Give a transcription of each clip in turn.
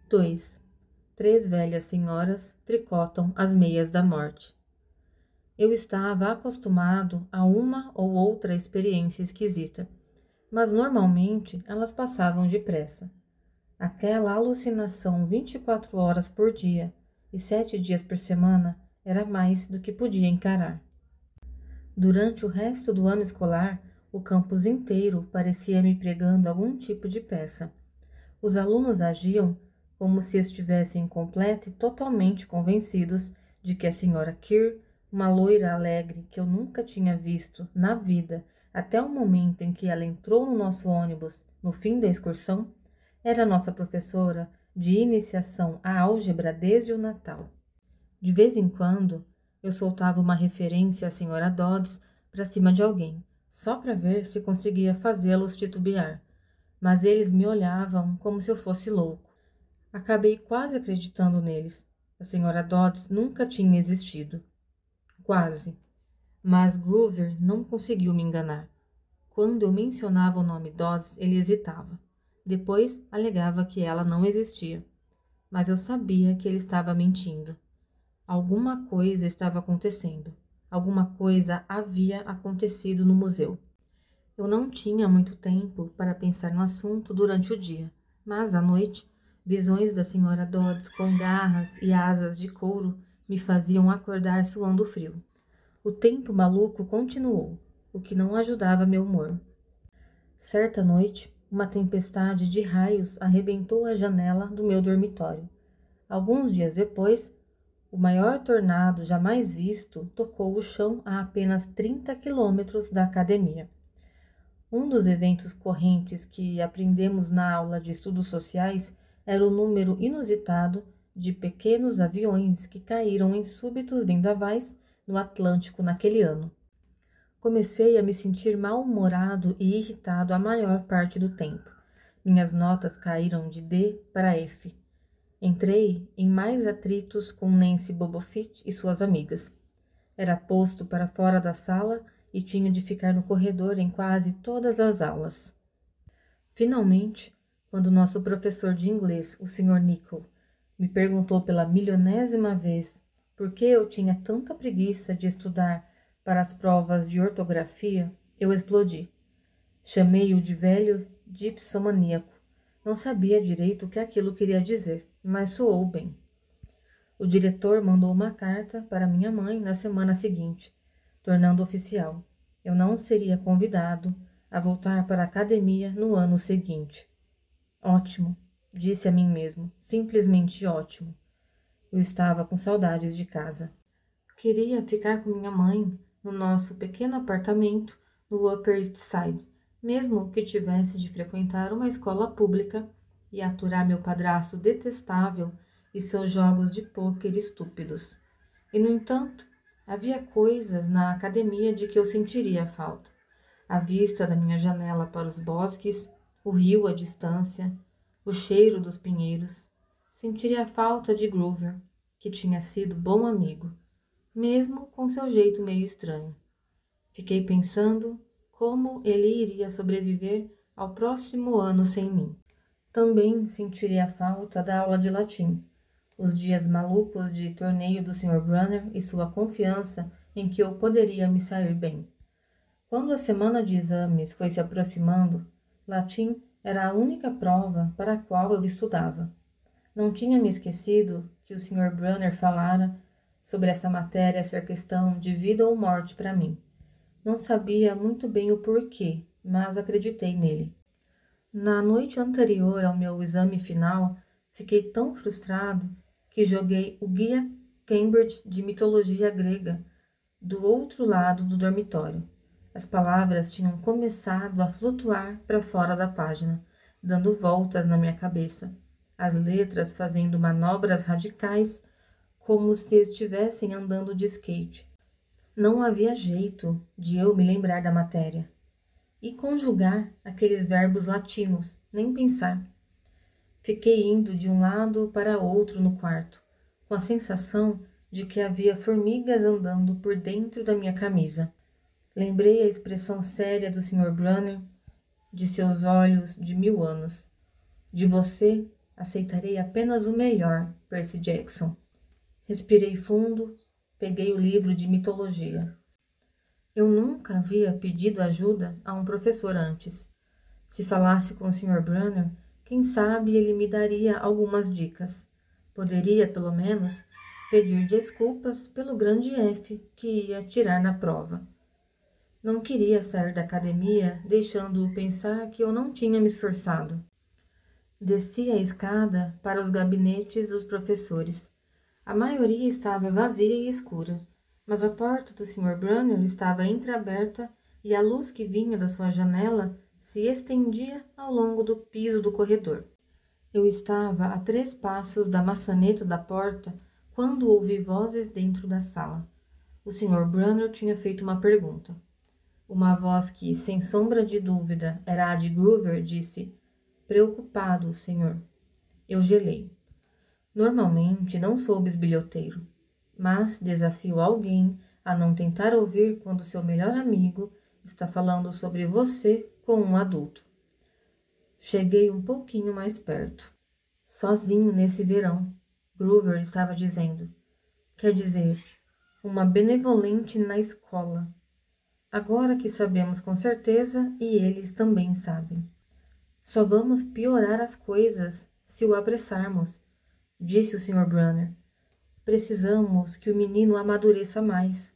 2. Três velhas senhoras tricotam as meias da morte. Eu estava acostumado a uma ou outra experiência esquisita, mas normalmente elas passavam depressa. Aquela alucinação 24 horas por dia e 7 dias por semana era mais do que podia encarar. Durante o resto do ano escolar, o campus inteiro parecia me pregando algum tipo de peça. Os alunos agiam como se estivessem completa e totalmente convencidos de que a senhora Keir, uma loira alegre que eu nunca tinha visto na vida até o momento em que ela entrou no nosso ônibus no fim da excursão, era nossa professora de iniciação à álgebra desde o Natal. De vez em quando, eu soltava uma referência à senhora Dodds para cima de alguém, só para ver se conseguia fazê-los titubear, mas eles me olhavam como se eu fosse louco. Acabei quase acreditando neles. A senhora Dodds nunca tinha existido. Quase. Mas Groover não conseguiu me enganar. Quando eu mencionava o nome Dodds, ele hesitava. Depois alegava que ela não existia. Mas eu sabia que ele estava mentindo. Alguma coisa estava acontecendo. Alguma coisa havia acontecido no museu. Eu não tinha muito tempo para pensar no assunto durante o dia, mas à noite, visões da senhora Dodds com garras e asas de couro me faziam acordar suando frio. O tempo maluco continuou, o que não ajudava meu humor. Certa noite, uma tempestade de raios arrebentou a janela do meu dormitório. Alguns dias depois, o maior tornado jamais visto tocou o chão a apenas 30 quilômetros da academia. Um dos eventos correntes que aprendemos na aula de estudos sociais era o número inusitado de pequenos aviões que caíram em súbitos vendavais no Atlântico naquele ano. Comecei a me sentir mal-humorado e irritado a maior parte do tempo. Minhas notas caíram de D para F. Entrei em mais atritos com Nancy Bobofit e suas amigas. Era posto para fora da sala e tinha de ficar no corredor em quase todas as aulas. Finalmente, quando nosso professor de inglês, o Sr. Nicol, me perguntou pela milionésima vez por que eu tinha tanta preguiça de estudar para as provas de ortografia, eu explodi. Chamei-o de velho dipsomaníaco. Não sabia direito o que aquilo queria dizer, mas soou bem. O diretor mandou uma carta para minha mãe na semana seguinte, tornando oficial. Eu não seria convidado a voltar para a academia no ano seguinte. Ótimo, disse a mim mesmo, simplesmente ótimo. Eu estava com saudades de casa. Queria ficar com minha mãe no nosso pequeno apartamento no Upper East Side, mesmo que tivesse de frequentar uma escola pública e aturar meu padrasto detestável e seus jogos de pôquer estúpidos. E, no entanto, havia coisas na academia de que eu sentiria falta. A vista da minha janela para os bosques, o rio à distância, o cheiro dos pinheiros. Sentiria falta de Groover, que tinha sido bom amigo, mesmo com seu jeito meio estranho. Fiquei pensando como ele iria sobreviver ao próximo ano sem mim. Também sentiria falta da aula de latim, os dias malucos de torneio do Sr. Brunner e sua confiança em que eu poderia me sair bem. Quando a semana de exames foi se aproximando, latim era a única prova para a qual eu estudava. Não tinha me esquecido que o Sr. Brunner falara sobre essa matéria ser questão de vida ou morte para mim. Não sabia muito bem o porquê, mas acreditei nele. Na noite anterior ao meu exame final, fiquei tão frustrado que joguei o Guia Cambridge de mitologia grega do outro lado do dormitório. As palavras tinham começado a flutuar para fora da página, dando voltas na minha cabeça, as letras fazendo manobras radicais como se estivessem andando de skate. Não havia jeito de eu me lembrar da matéria. E conjugar aqueles verbos latinos, nem pensar. Fiquei indo de um lado para outro no quarto, com a sensação de que havia formigas andando por dentro da minha camisa. Lembrei a expressão séria do Sr. Brunner, de seus olhos de 1000 anos. De você, Aceitarei apenas o melhor, Percy Jackson. Respirei fundo, peguei o livro de mitologia. Eu nunca havia pedido ajuda a um professor antes. Se falasse com o Sr. Brunner, quem sabe ele me daria algumas dicas. Poderia, pelo menos, pedir desculpas pelo grande F que ia tirar na prova. Não queria sair da academia deixando-o pensar que eu não tinha me esforçado. Desci a escada para os gabinetes dos professores. A maioria estava vazia e escura, mas a porta do Sr. Brunner estava entreaberta e a luz que vinha da sua janela se estendia ao longo do piso do corredor. Eu estava a 3 passos da maçaneta da porta quando ouvi vozes dentro da sala. O Sr. Brunner tinha feito uma pergunta. Uma voz que, sem sombra de dúvida, era a de Groover, disse: "Preocupado, senhor." Eu gelei. Normalmente não sou bisbilhoteiro, mas desafio alguém a não tentar ouvir quando seu melhor amigo está falando sobre você com um adulto. Cheguei um pouquinho mais perto. Sozinho nesse verão, Groover estava dizendo. Quer dizer, uma benevolente na escola. Agora que sabemos com certeza, e eles também sabem. Só vamos piorar as coisas se o apressarmos, disse o Sr. Brunner. Precisamos que o menino amadureça mais.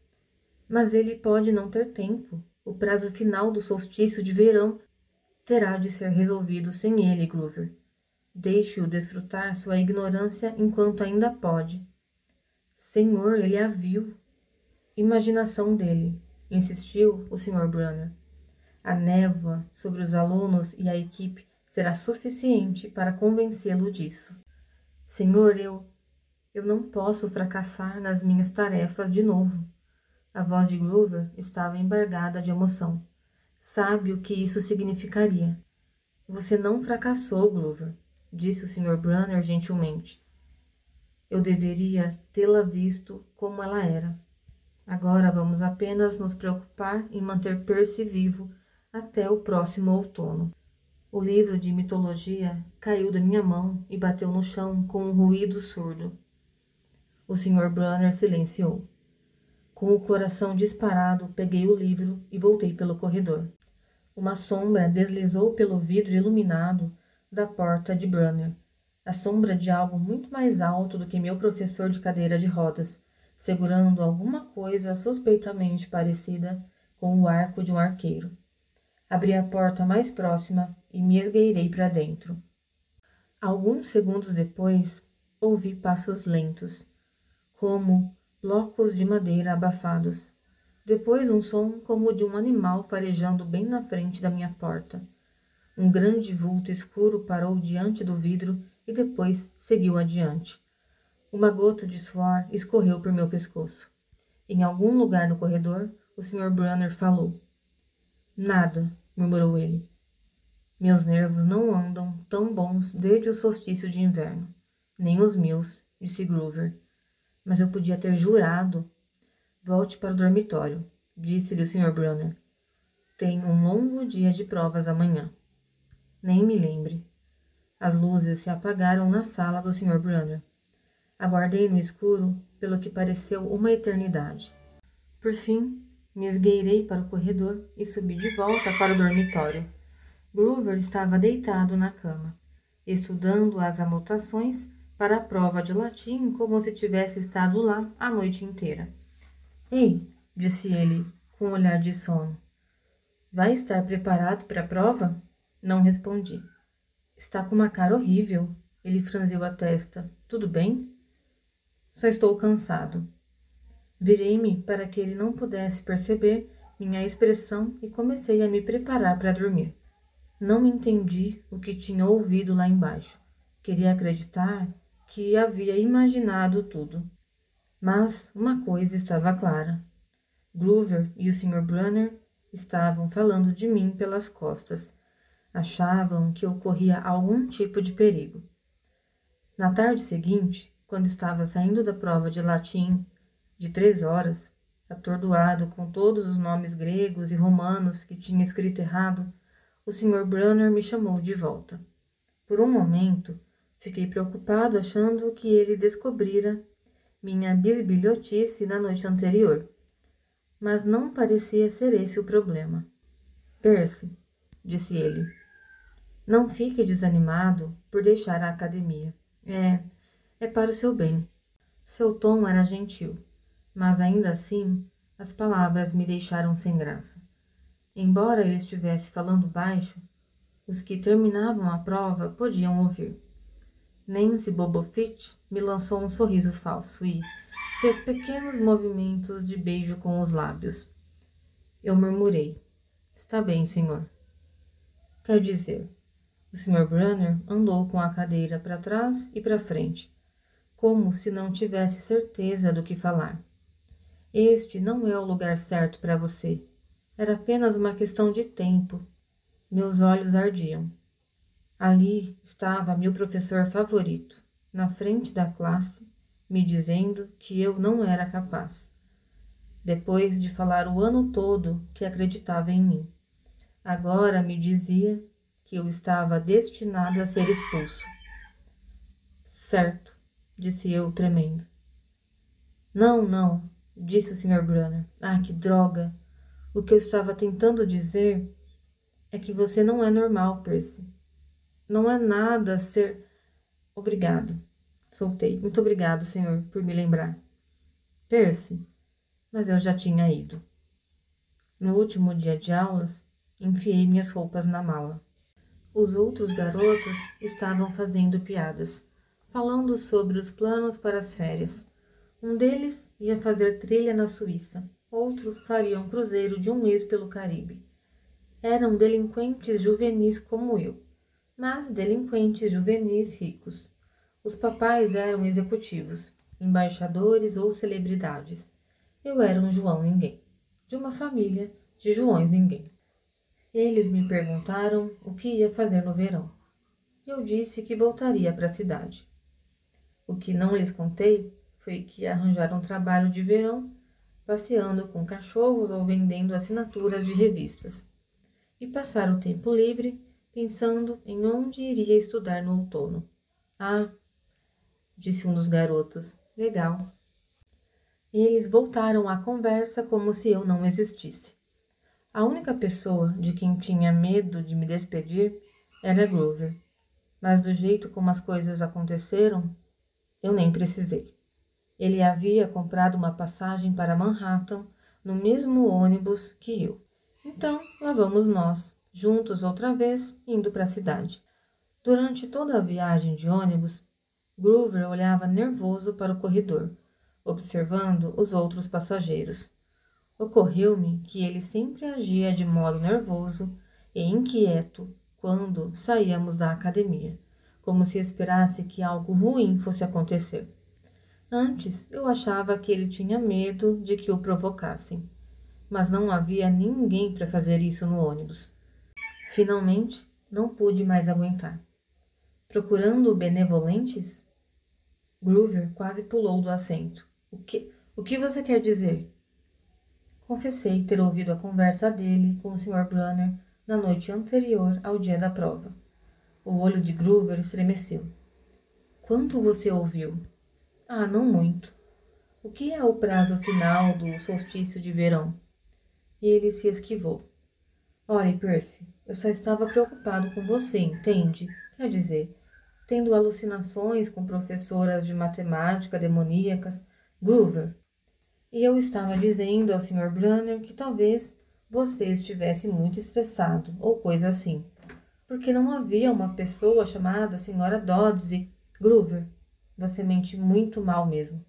Mas ele pode não ter tempo. O prazo final do solstício de verão terá de ser resolvido sem ele, Groover. Deixe-o desfrutar sua ignorância enquanto ainda pode. Senhor, ele a viu. Imaginação dele, insistiu o Sr. Brunner. A névoa sobre os alunos e a equipe será suficiente para convencê-lo disso. Senhor, eu não posso fracassar nas minhas tarefas de novo. A voz de Groover estava embargada de emoção. Sabe o que isso significaria? Você não fracassou, Groover, disse o Sr. Brunner gentilmente. Eu deveria tê-la visto como ela era. Agora vamos apenas nos preocupar em manter Percy vivo até o próximo outono. O livro de mitologia caiu da minha mão e bateu no chão com um ruído surdo. O Sr. Brunner silenciou. Com o coração disparado, peguei o livro e voltei pelo corredor. Uma sombra deslizou pelo vidro iluminado da porta de Brunner. A sombra de algo muito mais alto do que meu professor de cadeira de rodas, segurando alguma coisa suspeitamente parecida com o arco de um arqueiro. Abri a porta mais próxima e me esgueirei para dentro. Alguns segundos depois, ouvi passos lentos, como blocos de madeira abafados. Depois um som como o de um animal farejando bem na frente da minha porta. Um grande vulto escuro parou diante do vidro e depois seguiu adiante. Uma gota de suor escorreu por meu pescoço. Em algum lugar no corredor, o Sr. Brunner falou. Nada, murmurou ele. Meus nervos não andam tão bons desde o solstício de inverno. Nem os meus, disse Groover. Mas eu podia ter jurado. Volte para o dormitório, disse-lhe o Sr. Brunner. Tenho um longo dia de provas amanhã. Nem me lembre. As luzes se apagaram na sala do Sr. Brunner. Aguardei no escuro pelo que pareceu uma eternidade. Por fim, me esgueirei para o corredor e subi de volta para o dormitório. Groover estava deitado na cama, estudando as anotações para a prova de latim como se tivesse estado lá a noite inteira. Ei, disse ele, com um olhar de sono. Vai estar preparado para a prova? Não respondi. Está com uma cara horrível. Ele franziu a testa. Tudo bem? Só estou cansado. Virei-me para que ele não pudesse perceber minha expressão e comecei a me preparar para dormir. Não entendi o que tinha ouvido lá embaixo. Queria acreditar que havia imaginado tudo. Mas uma coisa estava clara. Groover e o Sr. Brunner estavam falando de mim pelas costas. Achavam que eu corria algum tipo de perigo. Na tarde seguinte, quando estava saindo da prova de latim de 3 horas, atordoado com todos os nomes gregos e romanos que tinha escrito errado, o Sr. Brunner me chamou de volta. Por um momento, Fiquei preocupado, achando que ele descobrira minha bisbilhotice na noite anterior, mas não parecia ser esse o problema. Percy, disse ele, não fique desanimado por deixar a academia. É para o seu bem. Seu tom era gentil, mas ainda assim as palavras me deixaram sem graça. Embora ele estivesse falando baixo, os que terminavam a prova podiam ouvir. Nancy Bobofit me lançou um sorriso falso e fez pequenos movimentos de beijo com os lábios. Eu murmurei. Está bem, senhor. Quer dizer, o Sr. Brunner andou com a cadeira para trás e para frente, como se não tivesse certeza do que falar. Este não é o lugar certo para você. Era apenas uma questão de tempo. Meus olhos ardiam. Ali estava meu professor favorito, na frente da classe, me dizendo que eu não era capaz. Depois de falar o ano todo que acreditava em mim, agora me dizia que eu estava destinado a ser expulso. Certo, disse eu, tremendo. Não, disse o Sr. Brunner. Ah, que droga! O que eu estava tentando dizer é que você não é normal, Percy. Não é nada ser... Obrigado. Soltei. Muito obrigado, senhor, por me lembrar. Percy, mas eu já tinha ido. No último dia de aulas, enfiei minhas roupas na mala. Os outros garotos estavam fazendo piadas, falando sobre os planos para as férias. Um deles ia fazer trilha na Suíça, outro faria um cruzeiro de um mês pelo Caribe. Eram delinquentes juvenis como eu, mas delinquentes juvenis ricos. Os papais eram executivos, embaixadores ou celebridades. Eu era um João Ninguém, de uma família de Joões Ninguém. Eles me perguntaram o que ia fazer no verão. Eu disse que voltaria para a cidade. O que não lhes contei foi que ia arranjar um trabalho de verão, passeando com cachorros ou vendendo assinaturas de revistas, e passar o tempo livre pensando em onde iria estudar no outono. Ah, disse um dos garotos, legal. Eles voltaram à conversa como se eu não existisse. A única pessoa de quem tinha medo de me despedir era Grover, mas do jeito como as coisas aconteceram, eu nem precisei. Ele havia comprado uma passagem para Manhattan no mesmo ônibus que eu. Então, lá vamos nós, juntos outra vez, indo para a cidade. Durante toda a viagem de ônibus, Grover olhava nervoso para o corredor, observando os outros passageiros. Ocorreu-me que ele sempre agia de modo nervoso e inquieto quando saíamos da academia, como se esperasse que algo ruim fosse acontecer. Antes, eu achava que ele tinha medo de que o provocassem, mas não havia ninguém para fazer isso no ônibus. Finalmente, não pude mais aguentar. Procurando benevolentes? Grover quase pulou do assento. O que você quer dizer? Confessei ter ouvido a conversa dele com o Sr. Brunner na noite anterior ao dia da prova. O olho de Grover estremeceu. Quanto você ouviu? Ah, não muito. O que é o prazo final do solstício de verão? Ele se esquivou. Olhe, Percy, eu só estava preocupado com você, entende? Quer dizer, tendo alucinações com professoras de matemática demoníacas, Grover. E eu estava dizendo ao Sr. Brunner que talvez você estivesse muito estressado, ou coisa assim, porque não havia uma pessoa chamada Sra. Dodds. Grover, você mente muito mal mesmo.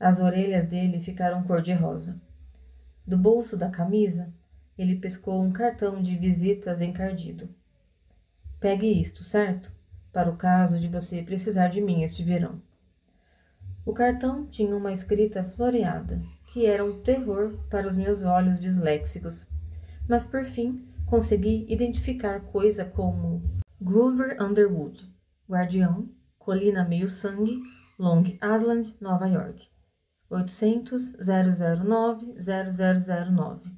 As orelhas dele ficaram cor-de-rosa. Do bolso da camisa, ele pescou um cartão de visitas encardido. Pegue isto, certo? Para o caso de você precisar de mim este verão. O cartão tinha uma escrita floreada, que era um terror para os meus olhos disléxicos, mas por fim consegui identificar coisa como Grover Underwood, Guardião, Colina Meio Sangue, Long Island, Nova York, 800-009-0009.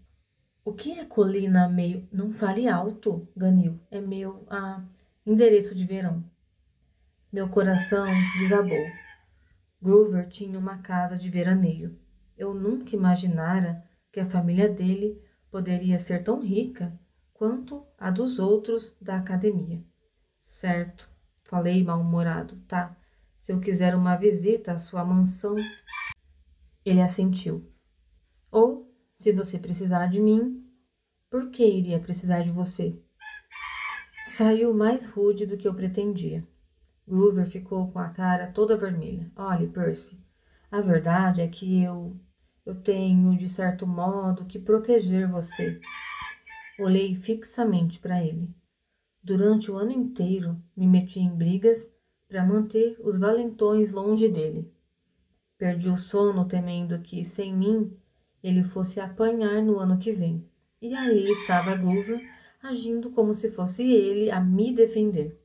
O que é Colina Meio... Não fale alto, Ganil. É meu... endereço de verão. Meu coração desabou. Groover tinha uma casa de veraneio. Eu nunca imaginara que a família dele poderia ser tão rica quanto a dos outros da academia. Certo, falei mal-humorado, tá? Se eu quiser uma visita à sua mansão, ele assentiu. Ou, se você precisar de mim, por que iria precisar de você? Saiu mais rude do que eu pretendia. Groover ficou com a cara toda vermelha. Olhe, Percy, a verdade é que eu tenho, de certo modo, que proteger você. Olhei fixamente para ele. Durante o ano inteiro, me meti em brigas para manter os valentões longe dele. Perdi o sono temendo que, sem mim, ele fosse apanhar no ano que vem. E ali estava Groover, agindo como se fosse ele a me defender.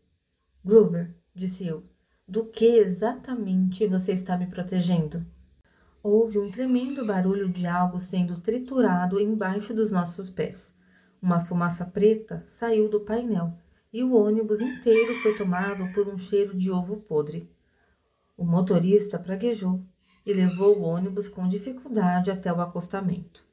Groover, disse eu, do que exatamente você está me protegendo? Houve um tremendo barulho de algo sendo triturado embaixo dos nossos pés. Uma fumaça preta saiu do painel e o ônibus inteiro foi tomado por um cheiro de ovo podre. O motorista praguejou e levou o ônibus com dificuldade até o acostamento.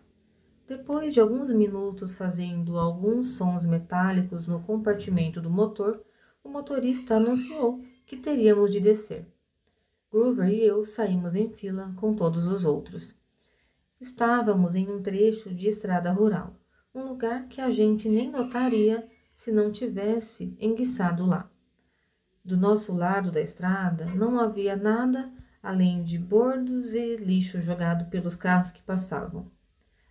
Depois de alguns minutos fazendo alguns sons metálicos no compartimento do motor, o motorista anunciou que teríamos de descer. Groover e eu saímos em fila com todos os outros. Estávamos em um trecho de estrada rural, um lugar que a gente nem notaria se não tivesse enguiçado lá. Do nosso lado da estrada não havia nada além de bordos e lixo jogado pelos carros que passavam.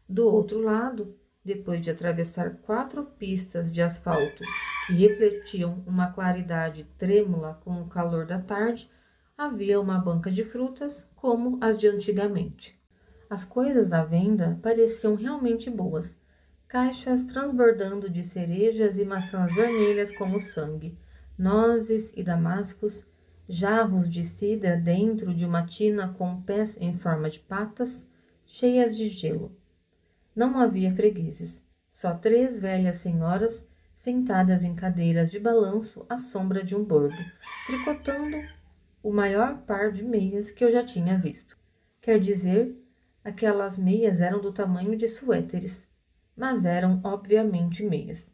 Do outro lado, depois de atravessar 4 pistas de asfalto que refletiam uma claridade trêmula com o calor da tarde, havia uma banca de frutas como as de antigamente. As coisas à venda pareciam realmente boas. Caixas transbordando de cerejas e maçãs vermelhas como sangue, nozes e damascos, jarros de cidra dentro de uma tina com pés em forma de patas, cheias de gelo. Não havia fregueses, só 3 velhas senhoras sentadas em cadeiras de balanço à sombra de um bordo, tricotando o maior par de meias que eu já tinha visto. Quer dizer, aquelas meias eram do tamanho de suéteres, mas eram obviamente meias.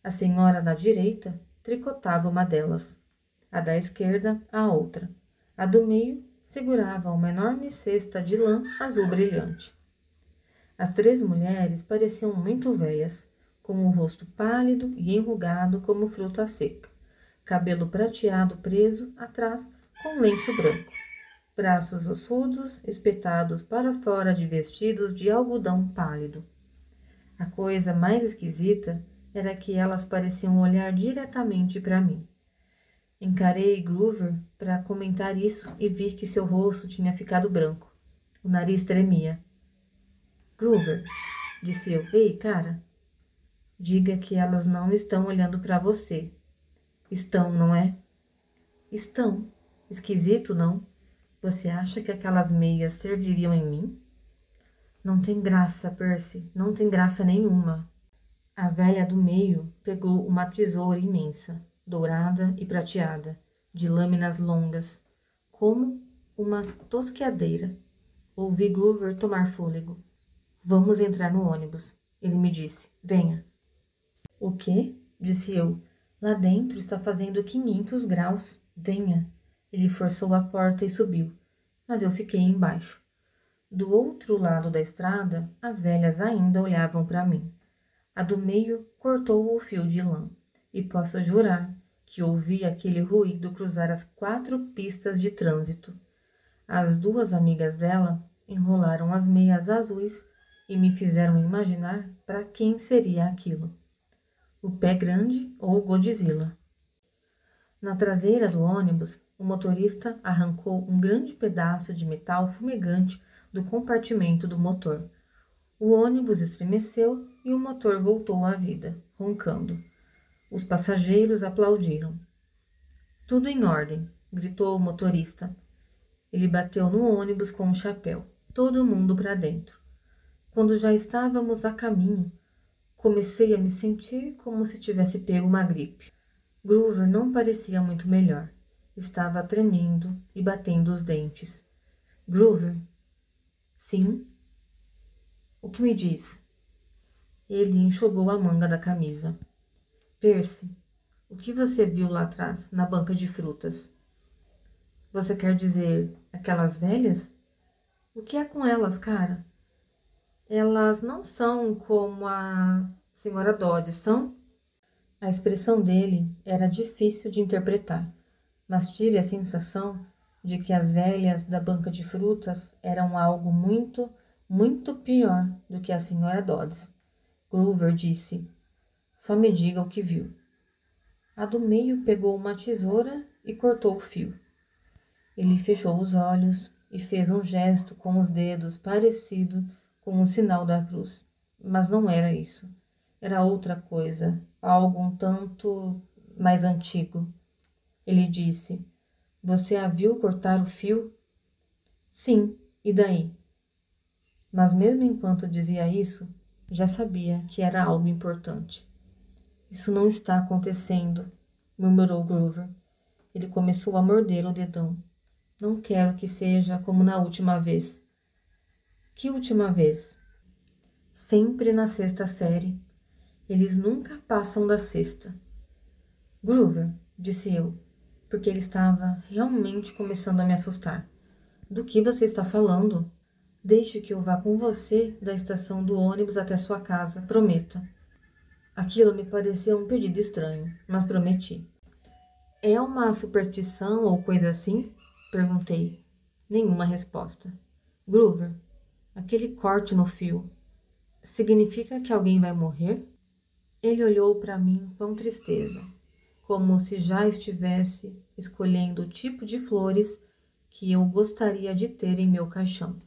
A senhora da direita tricotava uma delas, a da esquerda a outra. A do meio segurava uma enorme cesta de lã azul brilhante. As 3 mulheres pareciam muito velhas, com o rosto pálido e enrugado como fruta seca, cabelo prateado preso atrás com lenço branco, braços ossudos espetados para fora de vestidos de algodão pálido. A coisa mais esquisita era que elas pareciam olhar diretamente para mim. Encarei Groover para comentar isso e vi que seu rosto tinha ficado branco. O nariz tremia. Groover, disse eu. Ei, cara, diga que elas não estão olhando para você. Estão, não é? Estão. Esquisito, não? Você acha que aquelas meias serviriam em mim? Não tem graça, Percy, não tem graça nenhuma. A velha do meio pegou uma tesoura imensa, dourada e prateada, de lâminas longas, como uma tosqueadeira. Ouvi Groover tomar fôlego. Vamos entrar no ônibus, ele me disse. Venha. O quê? Disse eu. Lá dentro está fazendo 500 graus. Venha. Ele forçou a porta e subiu, mas eu fiquei embaixo. Do outro lado da estrada, as velhas ainda olhavam para mim. A do meio cortou o fio de lã, e posso jurar que ouvi aquele ruído cruzar as 4 pistas de trânsito. As 2 amigas dela enrolaram as meias azuis e me fizeram imaginar para quem seria aquilo. O Pé Grande ou Godzilla. Na traseira do ônibus, o motorista arrancou um grande pedaço de metal fumegante do compartimento do motor. O ônibus estremeceu e o motor voltou à vida, roncando. Os passageiros aplaudiram. Tudo em ordem, gritou o motorista. Ele bateu no ônibus com um chapéu. Todo mundo para dentro. Quando já estávamos a caminho, comecei a me sentir como se tivesse pego uma gripe. Groover não parecia muito melhor. Estava tremendo e batendo os dentes. Groover? Sim? O que me diz? Ele enxugou a manga da camisa. Percy, o que você viu lá atrás, na banca de frutas? Você quer dizer aquelas velhas? O que é com elas, cara? Elas não são como a senhora Dodge, são? A expressão dele era difícil de interpretar, mas tive a sensação de que as velhas da banca de frutas eram algo muito, muito pior do que a senhora Dodds. Groover disse, só me diga o que viu. A do meio pegou uma tesoura e cortou o fio. Ele fechou os olhos e fez um gesto com os dedos parecido com o sinal da cruz. Mas não era isso. Era outra coisa, algo um tanto mais antigo. Ele disse, você a viu cortar o fio? Sim, e daí? Mas mesmo enquanto dizia isso, já sabia que era algo importante. Isso não está acontecendo, murmurou Groover. Ele começou a morder o dedão. Não quero que seja como na última vez. Que última vez? Sempre na sexta série. Eles nunca passam da sexta. Groover, disse eu, porque ele estava realmente começando a me assustar. Do que você está falando? Deixe que eu vá com você da estação do ônibus até sua casa, prometa. Aquilo me pareceu um pedido estranho, mas prometi. É uma superstição ou coisa assim? Perguntei. Nenhuma resposta. Groover, aquele corte no fio, significa que alguém vai morrer? Ele olhou para mim com tristeza, como se já estivesse escolhendo o tipo de flores que eu gostaria de ter em meu caixão.